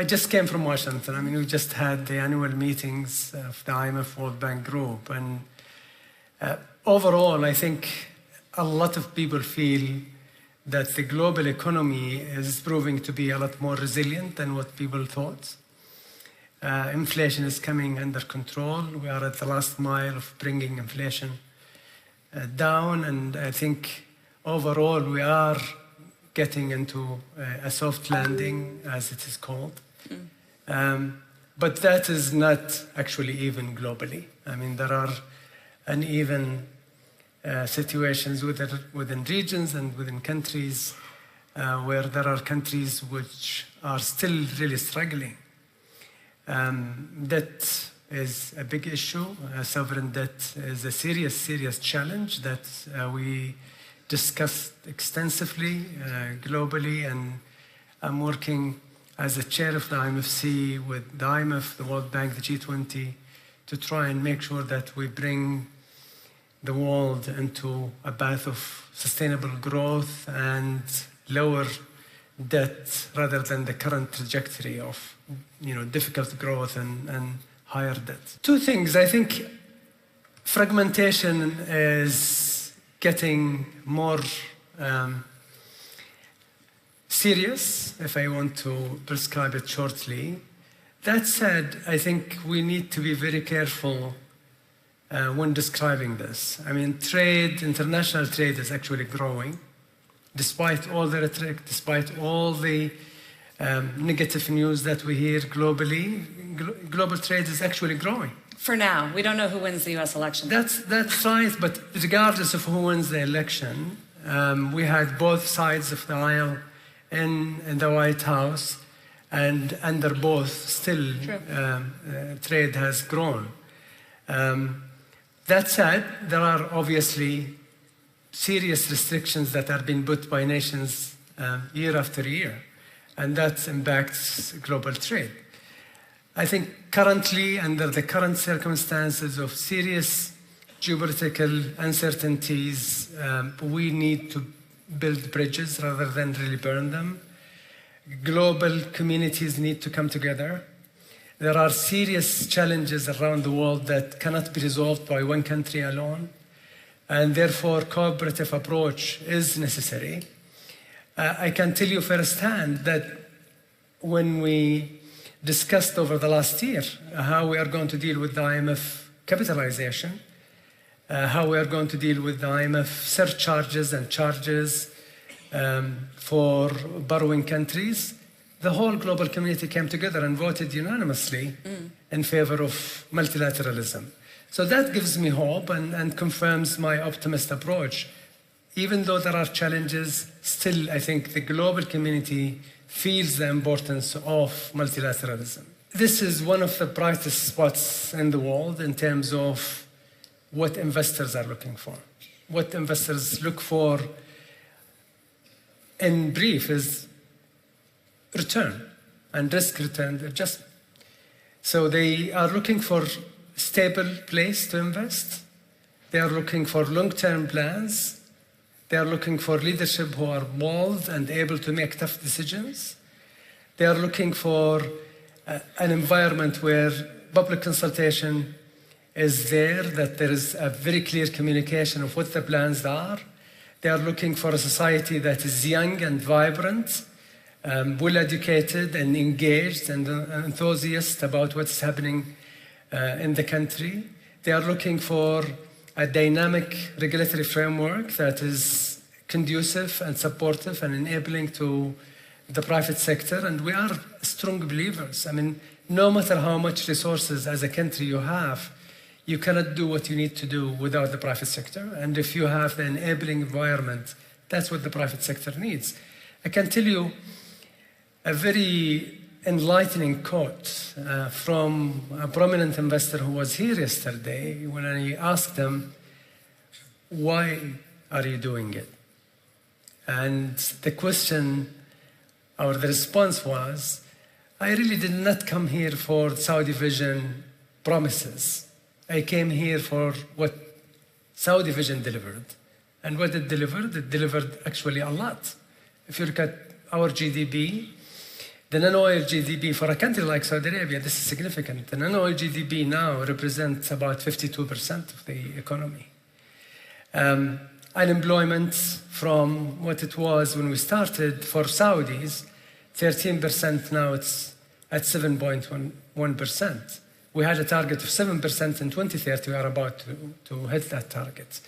I just came from Washington. I mean, we just had the annual meetings of the IMF World Bank Group. And overall, I think a lot of people feel that the global economy is proving to be a lot more resilient than what people thought. Inflation is coming under control. We are at the last mile of bringing inflation down. And I think overall, we are getting into a soft landing, as it is called. But that is not actually even globally. I mean, there are uneven situations within regions and within countries where there are countries which are still really struggling. Debt is a big issue. Sovereign debt is a serious, serious challenge that we discussed extensively globally, and I'm working as a chair of the IMFC with the IMF, the World Bank, the G20, to try and make sure that we bring the world into a path of sustainable growth and lower debt rather than the current trajectory of difficult growth and higher debt. Two things. I think fragmentation is getting more serious, if I want to prescribe it shortly. That said, I think we need to be very careful when describing this. I mean, international trade is actually growing, despite all the rhetoric, despite all the negative news that we hear globally. Global trade is actually growing. For now, we don't know who wins the U.S. election. That's right, but regardless of who wins the election, we had both sides of the aisle in the White House, and under both, still trade has grown. That said, there are obviously serious restrictions that are being put by nations year after year, and that impacts global trade. I think currently, under the current circumstances of serious geopolitical uncertainties, we need to build bridges rather than really burn them. Global communities need to come together. There are serious challenges around the world that cannot be resolved by one country alone, and therefore cooperative approach is necessary. I can tell you firsthand that when we discussed over the last year how we are going to deal with the IMF capitalization, how we are going to deal with the IMF surcharges and charges for borrowing countries, the whole global community came together and voted unanimously in favor of multilateralism. So that gives me hope and confirms my optimist approach. Even though there are challenges, still I think the global community feels the importance of multilateralism. This is one of the brightest spots in the world in terms of what investors are looking for. What investors look for, in brief, is return and risk-return adjustment. So they are looking for a stable place to invest. They are looking for long-term plans. They are looking for leadership who are bold and able to make tough decisions. They are looking for an environment where public consultation is there, that there is a very clear communication of what the plans are. They are looking for a society that is young and vibrant, well-educated and engaged and enthusiastic about what's happening in the country. They are looking for a dynamic regulatory framework that is conducive and supportive and enabling to the private sector. And we are strong believers. I mean, no matter how much resources as a country you have, you cannot do what you need to do without the private sector. And if you have the enabling environment, that's what the private sector needs. I can tell you a very enlightening quote from a prominent investor who was here yesterday when I asked him, why are you doing it? And the question or the response was, I really did not come here for Saudi Vision promises. I came here for what Saudi Vision delivered. And what it delivered actually a lot. If you look at our GDP, The non-oil GDP for a country like Saudi Arabia, this is significant. The non-oil GDP now represents about 52% of the economy. Unemployment from what it was when we started for Saudis, 13%, now it's at 7.1%. We had a target of 7% in 2030. We are about to hit that target.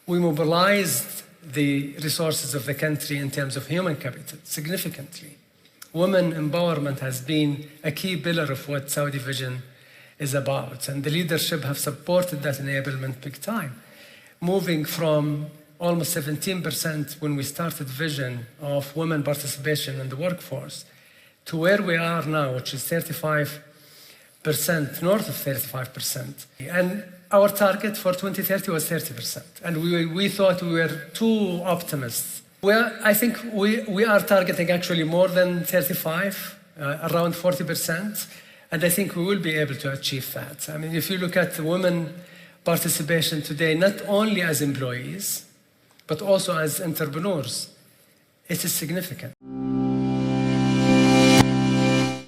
We mobilized the resources of the country in terms of human capital significantly. Women empowerment has been a key pillar of what Saudi Vision is about, and the leadership have supported that enablement big time. Moving from almost 17% when we started Vision of women participation in the workforce to where we are now, which is 35%, north of 35%. And our target for 2030 was 30%. And we thought we were too optimistic. Well, I think we are targeting actually more than 35, around 40%. And I think we will be able to achieve that. I mean, if you look at the women participation today, not only as employees, but also as entrepreneurs, it is significant.